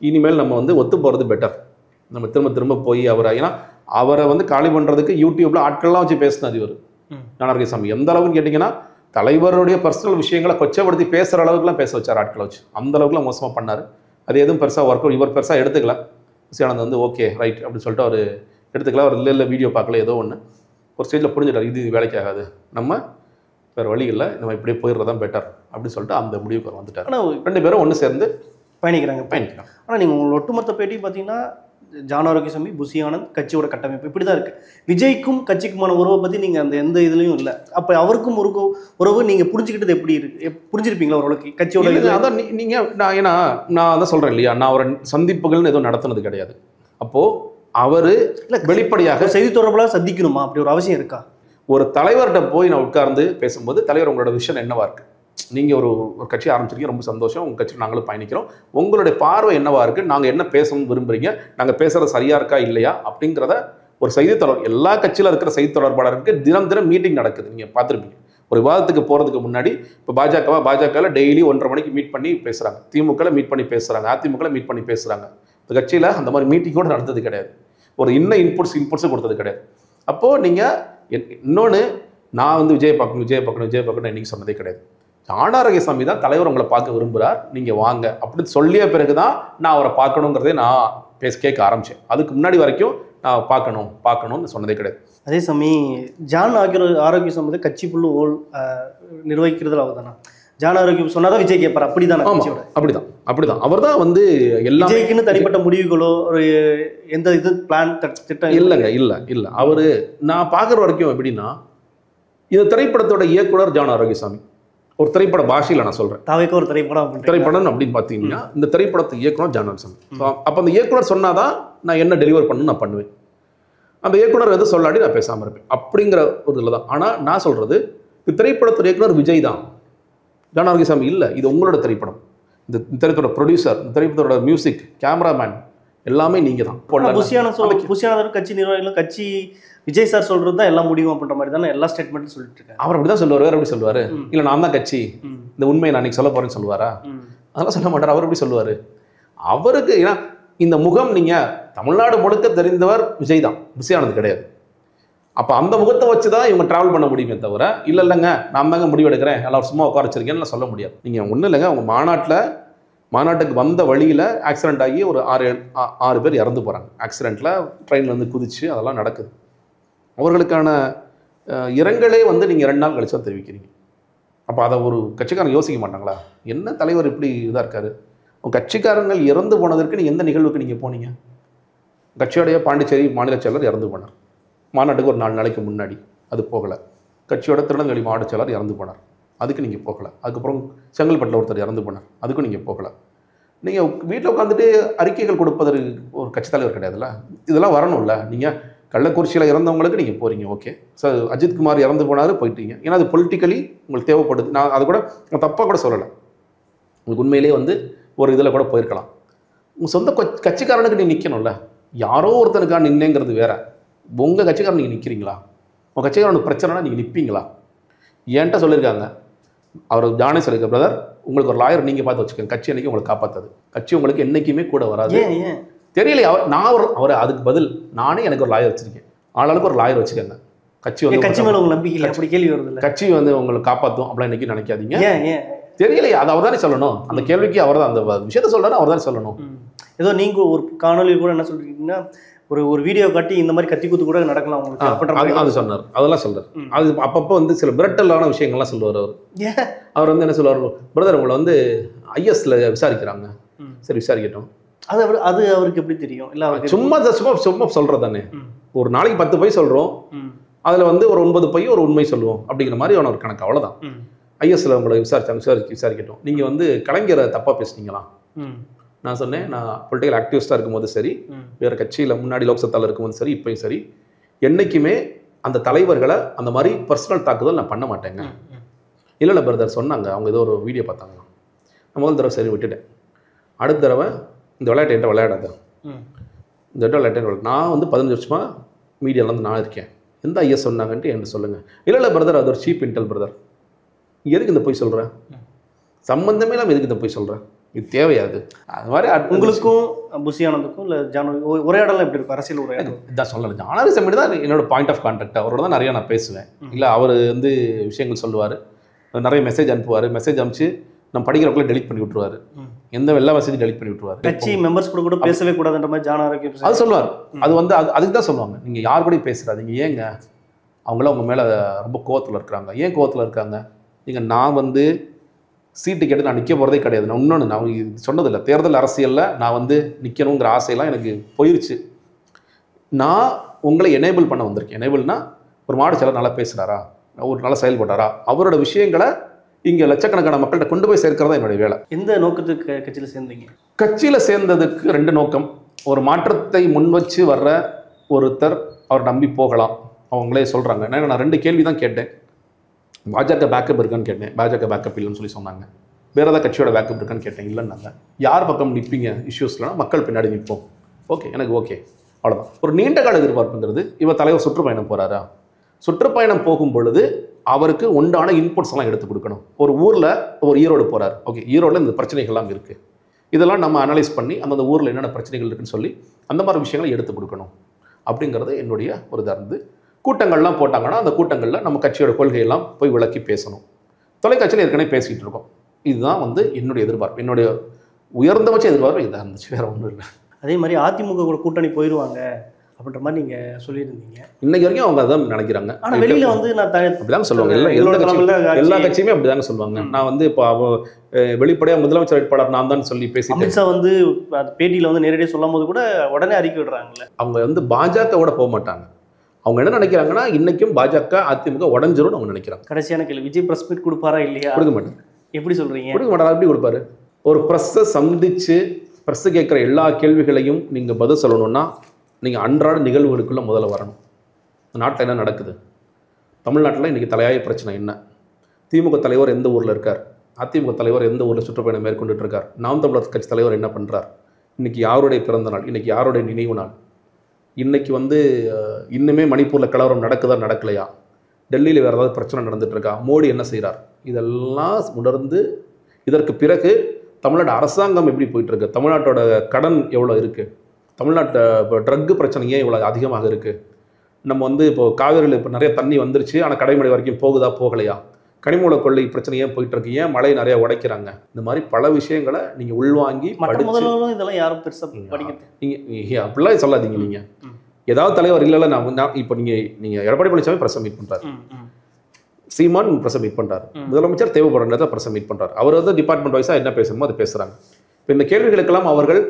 இனிமேல் நம்ம வந்து ஒத்து போகிறது பெட்டர். நம்ம திரும்ப போய் அவரை வந்து காலி பண்ணுறதுக்கு யூடியூப்பில் ஆட்கள்லாம் வச்சு பேசினார் இவர் ஜானார்கேசாமி. எந்த அளவுக்கு கேட்டிங்கன்னா, தலைவருடைய பர்சனல் விஷயங்களை கொச்சப்படுத்தி பேசுகிற அளவுக்குலாம் பேச வச்சார் ஆட்களை வச்சு. அந்த அளவுக்குலாம் மோசமாக பண்ணார். அது எதுவும் பெருசாக ஒர்க் அவுட் இவர் பெருசாக எடுத்துக்கல. புசியானந்த் வந்து ஓகே ரைட் அப்படின்னு சொல்லிட்டு அவர் எடுத்துக்கல. அவர் இல்லை வீடியோ பார்க்கல, ஏதோ ஒன்று ஒரு ஸ்டேஜில் புரிஞ்சுட்டார், இது வேலைக்கு ஆகாது, நம்ம வேறு வழி இல்லை, நம்ம இப்படியே போயிடுறதான் பெட்டர் அப்படின்னு சொல்லிட்டு அந்த முடிவுக்கு வந்துட்டார். ஆனால் 2 பேரும் ஒன்று சேர்ந்து பயணிக்கிறாங்க. ஆனால் நீங்கள் உங்களோட ஒட்டுமொத்த பேட்டி பார்த்தீங்கன்னா, ஜானார்கேசாமி, புசியானந்த், கட்சியோட கட்டமைப்பு இப்படி தான் இருக்குது. விஜய்க்கும் கட்சிக்குமான உறவை பற்றி நீங்கள் அந்த எந்த இதுலையும் இல்லை. அப்போ அவருக்கும் உறவு நீங்கள் புரிஞ்சுக்கிட்டது எப்படி இருக்கு, புரிஞ்சிருப்பீங்களா ஓரளவுக்கு கட்சியோட? அதான் நீங்கள் நான் அதான் சொல்கிறேன் இல்லையா, நான் அவரை சந்திப்புகள்னு எதுவும் நடத்துனது கிடையாது. அப்போது அவர் வெளிப்படையாக செய்தி தொடர்புலாம் சந்திக்கணுமா, அப்படி ஒரு அவசியம் இருக்கா? ஒரு தலைவர்கிட்ட போய் நான் உட்கார்ந்து பேசும்போது, தலைவர் உங்களோட விஷன் என்னவா இருக்குது, நீங்கள் ஒரு கட்சி ஆரம்பிச்சிருக்கீங்க, ரொம்ப சந்தோஷம், உங்கள் கட்சி நாங்களும் பயணிக்கிறோம், உங்களுடைய பார்வை என்னவா இருக்குது, நாங்கள் என்ன பேசணும்னு விரும்புகிறீங்க, நாங்கள் பேசுகிறது சரியாக இருக்கா இல்லையா அப்படிங்கிறத ஒரு செய்தி தொடர்பு, எல்லா கட்சியில் இருக்கிற செய்தி தொடர்பாளருக்கு தினம் மீட்டிங் நடக்குது. நீங்கள் பார்த்துருப்பீங்க. ஒரு விவாதத்துக்கு போகிறதுக்கு முன்னாடி இப்போ பாஜகவில் டெய்லி 1:30 மணிக்கு மீட் பண்ணி பேசுகிறாங்க, திமுகவில் மீட் பண்ணி பேசுகிறாங்க, அதிமுகவில் மீட் பண்ணி பேசுகிறாங்க. இந்த கட்சியில் அந்த மாதிரி மீட்டிங் கூட நடந்தது கிடையாது. ஒரு இன்புட்ஸும் கொடுத்தது கிடையாது. அப்போது நீங்கள் இன்னொன்று, நான் வந்து விஜய் பார்க்கணும் இன்றைக்கி சொன்னதே கிடையாது. ஜானார்கேசாமி தான் தலைவர் உங்களை பார்க்க விரும்புகிறார், நீங்கள் வாங்க அப்படின்னு சொல்லிய பிறகு தான் நான் அவரை பார்க்கணுங்கிறதே நான் கேட்க ஆரம்பித்தேன். அதுக்கு முன்னாடி வரைக்கும் நான் பார்க்கணும்னு சொன்னதே கிடையாது. அதே சமயம் ஆரோக்கியசாமி கட்சி புல்லு நிர்வகிக்கிறதுல அவர் தானே. ஜானார்கேசாமி சொன்னாதான் விஜய் கேட்பார், அப்படிதான் அவர் தான் வந்து எல்லா விஜய்க்குன்னு தனிப்பட்ட முடிவுகளோ ஒரு எந்த பிளான் திட்டம் இல்லை. அவர் நான் பார்க்குற வரைக்கும் எப்படின்னா, இந்த திரைப்படத்தோட இயக்குனர் ஜான் ஆரோக்கியசாமி. ஒரு திரைப்பட பாஷையில் நான் சொல்கிறேன். தாவேக்கா ஒரு திரைப்படம் அப்படின்னு பார்த்தீங்கன்னா இந்த திரைப்படத்தை இயக்குனர் ஜான் ஆரோக்கியசாமி. அப்போ அந்த இயக்குனர் சொன்னாதான் நான் என்ன டெலிவர் பண்ணணும் நான் பண்ணுவேன். அந்த இயக்குனர் எதுவும் சொல்லாடி நான் பேசாமல் இருப்பேன் அப்படிங்கிற ஒரு இதில் தான். ஆனால் நான் சொல்கிறது இந்த திரைப்படத்தோட இயக்குனர் விஜய் தான், ஜான் ஆரோக்கியசாமி இல்லை. இது உங்களோட திரைப்படம். இந்த திரைப்பட ப்ரொடியூசர், இந்த திரைப்படத்தோட மியூசிக், கேமராமேன் எல்லாமே நீங்கள் தான். புஷியானந்தரும் கட்சி நிர்வாகிகளும் கட்சி விஜய் சார் சொல்கிறது தான் எல்லாம் முடியும் அப்படின்ற மாதிரி தானே எல்லா ஸ்டேட்மெண்ட்டும் சொல்லிட்டு இருக்காரு. அவர் அப்படி தான் சொல்லுவார். வேறு எப்படி சொல்லுவார்? இல்லை நான் தான் கட்சி, இந்த உண்மையை நான் அன்றைக்கி சொல்ல போகிறேன்னு சொல்லுவாரா? அதெல்லாம் சொல்ல மாட்டார். அவர் எப்படி சொல்லுவார்? அவருக்கு ஏன்னா இந்த முகம் நீங்கள் தமிழ்நாடு முழுக்க தெரிந்தவர் விஜய் தான், புஷியானந்த் கிடையாது. அப்போ அந்த முகத்தை வச்சு தான் இவங்க ட்ராவல் பண்ண முடியுமே தவிர இல்லைங்க நான் தாங்க முடிவு எடுக்கிறேன் எல்லாம் சும்மா உட்கார வச்சிருக்கேன்னு சொல்ல முடியாது. நீங்கள் ஒன்றும் இல்லைங்க, அவங்க மாநாட்டுக்கு வந்த வழியில் ஆக்சிடென்ட் ஆகி ஒரு 6 பேர் இறந்து போகிறாங்க. ஆக்சிடெண்ட்டில் ட்ரெயினில் வந்து குதிச்சு அதெல்லாம் நடக்குது. அவர்களுக்கான இரங்கலே வந்து நீங்கள் 2 நாள் கழிச்சு தான் தெரிவிக்கிறீங்க. அப்போ அதை ஒரு கட்சிக்காரன் யோசிக்க மாட்டாங்களா? என்ன தலைவர் இப்படி இதாக இருக்காரு? உங்கள் கட்சிக்காரங்கள் இறந்து போனதற்கு நீங்கள் எந்த நிகழ்வுக்கு நீங்கள் போனீங்க? கட்சியோடைய பாண்டிச்சேரி மாநில செயலர் இறந்து போனார், மாநாட்டுக்கு ஒரு 4 நாளைக்கு முன்னாடி, அது போகலை. கட்சியோட திருநெல்வேலி மாவட்ட செயலர் இறந்து போனார், அதுக்கு நீங்கள் போகலை. அதுக்கப்புறம் செங்கல்பட்டில் ஒருத்தர் இறந்து போனார், அதுக்கும் நீங்கள் போகலை. நீங்கள் வீட்டில் உட்காந்துட்டு அறிக்கைகள் கொடுப்பதற்கு ஒரு கட்சி தலைவர் கிடையாதுல்ல. இதெல்லாம் வரணும்ல. நீங்கள் கள்ளக்குறிச்சியில் இறந்தவங்களுக்கு நீங்கள் போகிறீங்க, ஓகே சார். அஜித்குமார் இறந்து போனார், போயிட்டீங்க. ஏன்னா அது பொலிட்டிக்கலி உங்களுக்கு தேவைப்படுது. நான் அது கூட தப்பாக கூட சொல்லலை. உங்களுக்கு உண்மையிலேயே வந்து ஒரு இதில் கூட போயிருக்கலாம். உங்கள் சொந்த கட்சிக்காரனுக்கு நீ நிற்கணும்ல. யாரோ ஒருத்தனுக்காக நின்னேங்கிறது வேற. உங்கள் கட்சிக்காரன் நீங்கள் நிற்கிறீங்களா? உங்கள் கட்சிக்காரனுக்கு பிரச்சனைனா நீங்கள் நிற்பீங்களா? ஏன்ட்ட சொல்லியிருக்காங்க, அவர் ஜானே சொல்லியிருக்க, பிரதர் உங்களுக்கு ஒரு லாயர் நீங்கள் பார்த்து வச்சுக்கோங்க, கட்சி அன்றைக்கி உங்களுக்கு காப்பாற்றாது, கட்சி உங்களுக்கு என்றைக்குமே கூட வராது. தெரியலையே அவர் அதுக்கு பதில் நானே எனக்கு ஒரு லாயர் வச்சுருக்கேன், ஆளாளுக்கு ஒரு லாயர் வச்சுக்கோங்க, கட்சி வந்து கட்சி மேலே உங்களுக்கு நம்பிக்கை இல்லை, அப்படி கேள்வி வருது. கட்சி வந்து உங்களுக்கு காப்பாற்றும் அப்படிலாம் இன்றைக்கி நினைக்காதீங்க. தெரியலையே, அது அவர் தானே சொல்லணும். அந்த கேள்விக்கு அவர் தான் அந்த விஷயத்த சொல்கிறாரு, அவர் தானே சொல்லணும். ஏதோ நீங்கள் ஒரு காணொலி கூட என்ன சொல்றீங்கன்னா, ஒரு வீடியோ காட்டி இந்த மாதிரி கத்தி கூத்து கூட நடக்கலாம் உங்களுக்கு, அது சொன்னார். அதெல்லாம் சொல்றாரு. அது அப்பப்போ வந்து சில பிரட்டலான விஷயங்கள்லாம் சொல்லுவார் அவர். அவர் வந்து என்ன சொல்லுவார், பிரதர் உங்களை வந்து ஐஎஸ்ல விசாரிக்கிறாங்க. சரி விசாரிக்கட்டும். அது அவருக்கு எப்படி தெரியும்? இல்லை சும்மா சும்மா சொல்கிறது தானே. ஒரு நாளைக்கு 10 பொய் சொல்கிறோம், அதில் வந்து ஒரு 9 பொய் ஒரு உண்மை சொல்லுவோம் அப்படிங்கிற மாதிரி அவன ஒரு கணக்கு, அவ்வளோதான். ஐஎஸ்ல உங்களை விசாரிக்கட்டும். நீங்கள் வந்து கலைஞரை தப்பாக பேசுனீங்களா? நான் சொன்னேன், நான் பொலிட்டிக்கல் ஆக்டிவிஸ்டாக இருக்கும்போது சரி, வேறு கட்சியில் முன்னாடி லோக்சபாவில் இருக்கும்போது சரி, இப்போயும் சரி, என்றைக்குமே அந்த தலைவர்களை அந்த மாதிரி பர்சனல் தாக்குதல் நான் பண்ண மாட்டேங்க. இல்லை பிரதர் சொன்னாங்க, அவங்க ஏதோ ஒரு வீடியோ பார்த்தாங்க. நான் முதல் தடவை சரி விட்டுட்டேன். அடுத்த தடவை இந்த விளையாட்டு என்கிட்ட விளையாடாத, இந்த விளையாட்டு நான் வந்து 15 வருஷமாக மீடியாவில் வந்து நான் இருக்கேன், எந்த ஐஎஸ் சொன்னாங்கன்ட்டு என்கிட்ட சொல்லுங்கள். இல்லை பிரதர் அது ஒரு சீப் இன்டெல் பிரதர், எதுக்கு இந்த போய் சொல்கிறேன்? சம்பந்தமே இல்லாமல் எதுக்கு இந்த போய் சொல்கிறேன்? இது தேவையாது. அது மாதிரி உங்களுக்கும் புஷியானந்துக்கும் இல்லை உரையாடலாம் எப்படி இருக்கும்? அரசியல் உரையாடல் இதான் சொல்லலை. ஜானரிசம் தான் என்னோட பாயிண்ட் ஆஃப் கான்டாக்ட். அவரோட தான் நிறையா நான் பேசுவேன். இல்லை அவர் வந்து விஷயங்கள் சொல்லுவார், நிறைய மெசேஜ் அனுப்புவார். மெசேஜ் அனுப்பிச்சு நம்ம படிக்கிறவங்களே டெலிட் பண்ணி விட்டுருவாரு. எந்த எல்லா மெசேஜும் டெலிட் பண்ணி விட்டுருவார். கட்சி மெம்பர்ஸ் கூட பேசவே கூடாதுன்ற மாதிரி ஜான் ஆரோக்கியம் அது சொல்லுவார். அது வந்து அதுக்கு தான் சொல்லுவாங்க, நீங்கள் யார் கூட பேசுகிறாதீங்க. ஏங்க அவங்களாம் உங்கள் மேலே ரொம்ப கோவத்தில் இருக்கிறாங்க. ஏன் கோவத்தில் இருக்காங்க? நீங்கள் நான் வந்து சீட்டு கேட்டு நான் நிற்க போகிறதே கிடையாது. நான் இன்னொன்று நான் சொன்னதில்லை, தேர்தல் அரசியலில் நான் வந்து நிற்கணுங்கிற ஆசையெல்லாம் எனக்கு போயிடுச்சு. நான் உங்களை எனேபிள் பண்ண வந்திருக்கேன். எனேபிள்னா ஒரு மாடு சிலர் நல்லா பேசுகிறாரா, ஒரு நல்லா செயல்பட்டாரா, அவரோட விஷயங்களை இங்கே லட்சக்கணக்கான மக்கள்கிட்ட கொண்டு போய் சேர்க்கிறதா என்னுடைய வேலை. எந்த நோக்கத்துக்கு கட்சியில் சேர்ந்தீங்க? கட்சியில் சேர்ந்ததுக்கு 2 நோக்கம். ஒரு மாற்றத்தை முன் வச்சு வர்ற ஒருத்தர் அவர் நம்பி போகலாம், அவங்களே சொல்கிறாங்க. நான் 2 கேள்வி தான் கேட்டேன். பாஜக பேக்கப் இருக்கான்னு கேட்டேன், பாஜக பேக்கப் இல்லைன்னு சொல்லி சொன்னாங்க. வேறு ஏதாவது கட்சியோட பேக்கப் இருக்கான்னு கேட்டேன், இல்லைன்னாங்க. யார் பக்கம் நிற்பீங்க இஷ்யூஸ்லாம்? மக்கள் பின்னாடி நிற்போம். ஓகே, எனக்கு ஓகே, அவ்வளோதான். ஒரு நீண்ட கால எதிர்பார்ப்புங்கிறது, இவர் தலைவர் சுற்றுப்பயணம் போகிறாரா, சுற்றுப்பயணம் போகும் பொழுது அவருக்கு உண்டான இன்புட்ஸ் எல்லாம் எடுத்து கொடுக்கணும். ஒரு ஊரில் ஒரு ஈரோடு போகிறார், ஓகே ஈரோடில் இந்த பிரச்சனைகள்லாம் இருக்குது, இதெல்லாம் நம்ம அனலைஸ் பண்ணி அந்தந்த ஊரில் என்னென்ன பிரச்சனைகள் இருக்குன்னு சொல்லி அந்த மாதிரி விஷயங்களை எடுத்து கொடுக்கணும் அப்படிங்கிறது என்னுடைய ஒரு இதாக இருந்து. கூட்டங்கள்லாம் போட்டாங்கன்னா அந்த கூட்டங்களில் நம்ம கட்சியோட கொள்கையெல்லாம் போய் விளக்கி பேசணும். தொலைக்காட்சியில் ஏற்கனவே பேசிகிட்டு இருக்கோம். இதுதான் வந்து என்னுடைய எதிர்பார்ப்பு, என்னுடைய உயர்ந்தபட்ச எதிர்பார்ப்பு இதாக இருந்துச்சு, வேறு ஒன்றும் இல்லை. அதே மாதிரி அதிமுக கூட கூட்டணி போயிடுவாங்க அப்படின்ற மாதிரி நீங்கள் சொல்லியிருந்தீங்க. இன்னைக்கு வரைக்கும் அவங்க அதான் நினைக்கிறாங்க. ஆனால் வெளியில் வந்து நான் அப்படிதாங்க சொல்லுவாங்க, எல்லா கட்சியுமே அப்படிதாங்க சொல்லுவாங்க. நான் வந்து இப்போ வெளிப்படையாக முதலமைச்சர் வேட்பாளர் நான் தான் சொல்லி பேசி, அமித்ஷா வந்து பேட்டியில் வந்து நேரடியாக சொல்லும் போது கூட உடனே அறிக்கை விடுறாங்கல்ல. அவங்க வந்து பாஜகவோட போக மாட்டாங்க, அவங்க என்ன நினைக்கிறாங்கன்னா இன்றைக்கும் பாஜக அதிமுக உடஞ்சிரும்னு அவங்க நினைக்கிறாங்க. கடைசியான கேள்வி, விஜய் ப்ரெஸ் மீட் கொடுப்பாரா இல்லையா? கொடுக்க மாட்டார். எப்படி சொல்கிறீங்க? கொடுக்க மாட்டார். எப்படி கொடுப்பாரு? ஒரு ப்ரெஸ்ஸை சந்தித்து ப்ரெஸ்ஸு கேட்குற எல்லா கேள்விகளையும் நீங்கள் பதில் சொல்லணுன்னா நீங்கள் அன்றாட நிகழ்வுகளுக்குள்ளே முதல்ல வரணும். நாட்டில் என்ன நடக்குது, தமிழ்நாட்டில் இன்றைக்கி தலையாய பிரச்சனை என்ன, திமுக தலைவர் எந்த ஊரில் இருக்கார், அதிமுக தலைவர் எந்த ஊரில் சுற்றுப்பயணம் மேற்கொண்டுட்டு இருக்கார், நாம் தமிழர் கட்சி தலைவர் என்ன பண்ணுறார், இன்றைக்கி யாருடைய பிறந்த நாள், இன்றைக்கி யாருடைய நினைவு நாள், இன்றைக்கி இன்னுமே மணிப்பூரில் கலவரம் நடக்குதா நடக்கலையா, டெல்லியில் வேறு ஏதாவது பிரச்சனை நடந்துகிட்ருக்கா, மோடி என்ன செய்கிறார், இதெல்லாம் உணர்ந்து இதற்கு பிறகு தமிழ்நாடு அரசாங்கம் எப்படி போயிட்டுருக்கு, தமிழ்நாட்டோட கடன் எவ்வளோ இருக்குது, தமிழ்நாட்டை இப்போ ட்ரக்கு பிரச்சனை ஏன் இவ்வளோ அதிகமாக இருக்குது, நம்ம இப்போது காவேரியில் இப்போ நிறைய தண்ணி வந்துருச்சு ஆனால் கடைமடை வரைக்கும் போகுதா போகலையா, கனிமூல கொள்ளை பிரச்சனை ஏன் போயிட்டுருக்கு, ஏன் மழை நிறையா உடைக்கிறாங்க, இந்த மாதிரி பல விஷயங்களை நீங்கள் உள்வாங்கி இதெல்லாம் யாரும் பெருசாக படிக்கிறது நீங்கள் அப்படிலாம் சொல்லாதீங்க. நீங்கள் ஏதாவது தலைவர் இல்லைல்ல, நான் இப்போ நீங்கள் எடப்பாடி பழனிசாமி பிரஸ் மீட் பண்ணுறாரு, சீமான் பிரஸ் மீட் பண்ணுறாரு, முதலமைச்சர் தேவைப்படுற நேரத்தில் பிரஸ் மீட் பண்ணுறாரு, அவர் டிபார்ட்மெண்ட் வைஸாக என்ன பேசணுமோ அதை பேசுகிறாங்க. இப்போ இந்த கேள்விகளுக்கெல்லாம் அவர்கள்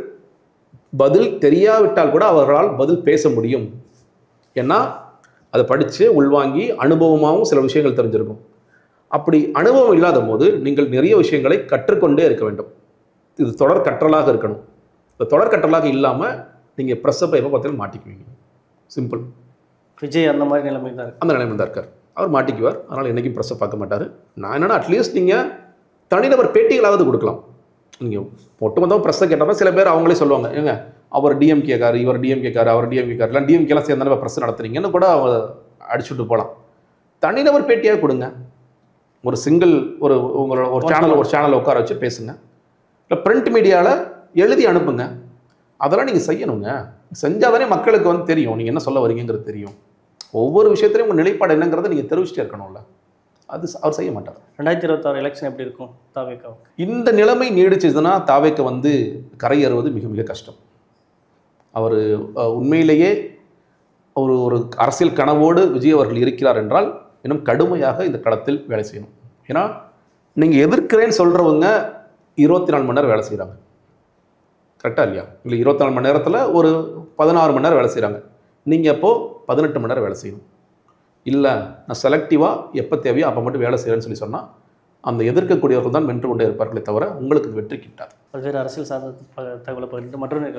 பதில் தெரியாவிட்டால் கூட அவர்களால் பதில் பேச முடியும். ஏன்னா அதை படித்து உள்வாங்கி அனுபவமாகவும் சில விஷயங்கள் தெரிஞ்சிருக்கும். அப்படி அனுபவம் இல்லாத போது நீங்கள் நிறைய விஷயங்களை கற்றுக்கொண்டே இருக்க வேண்டும். இது தொடர் கற்றலாக இருக்கணும். இந்த தொடர் கற்றலாக இல்லாமல் நீங்கள் ப்ரெஸ்ஸப்பை எப்போ பார்த்தாலும் மாட்டிக்குவீங்க. சிம்பிள். விஜய் அந்த மாதிரி நிலைமை தான் இருக்கு. அந்த நிலைமை தான் இருக்கார். அவர் மாட்டிக்குவார். அதனால் என்றைக்கும் ப்ரெஸ்ஸை பார்க்க மாட்டார். நான் என்னென்னா அட்லீஸ்ட் நீங்கள் தனிநபர் பேட்டிகளாவது கொடுக்கலாம். நீங்கள் ஒட்டுமொத்தமாக ப்ரெஸ்ஸை கேட்டால் சில பேர் அவங்களே சொல்லுவாங்க, ஏங்க அவர் டிஎம்கேக்கார், இவர் டிஎம்கேக்கார், அவர் டிஎம்கேக்கார், இல்லை டிஎம்கேலாம் சேர்ந்தாலும் ப்ரெஸ் நடத்துறீங்கன்னு கூட அவங்க அடிச்சுட்டு போகலாம். தனிநபர் பேட்டியாக கொடுங்க. ஒரு சிங்கிள் உங்களோட ஒரு சேனலை உட்கார வச்சு பேசுங்க. இல்லை பிரிண்ட் மீடியாவில் எழுதி அனுப்புங்க. அதெல்லாம் நீங்கள் செய்யணுங்க. செஞ்சால் தானே மக்களுக்கு தெரியும் நீங்கள் என்ன சொல்ல வரீங்கிறது தெரியும். ஒவ்வொரு விஷயத்துலையும் உங்கள் நிலைப்பாடு என்னங்கிறத நீங்கள் தெரிவிச்சுட்டே இருக்கணும்ல. அது அவர் செய்ய மாட்டார். 2026 எலெக்ஷன் எப்படி இருக்கும் தாவேக்கா? இந்த நிலைமை நீடிச்சதுன்னா தாவேக்கா கரையேறுவது மிக மிக கஷ்டம். அவர் உண்மையிலேயே ஒரு அரசியல் கனவோடு விஜய் அவர்கள் இருக்கிறார் என்றால் இன்னும் கடுமையாக இந்த களத்தில் வேலை செய்யணும். ஏன்னா நீங்கள் எதிர்க்கிறேன்னு சொல்கிறவங்க 24 மணி நேரம் வேலை செய்கிறாங்க. கரெக்டாக இல்லையா? இல்லை 24 மணி நேரத்தில் ஒரு 16 மணி நேரம் வேலை செய்கிறாங்க. நீங்கள் அப்போது 18 மணி நேரம் வேலை செய்யணும். இல்லை நான் செலக்டிவாக எப்போ தேவையோ அப்போ மட்டும் வேலை செய்கிறேன்னு சொல்லி சொன்னால் அந்த எதிர்க்கக்கூடியவர்கள் தான் வென்று கொண்டே இருப்பார்களே தவிர உங்களுக்கு வெற்றி கிட்டாது. பல்வேறு அரசியல் சார்ந்த தகவலை பகிர்ந்து மற்றொரு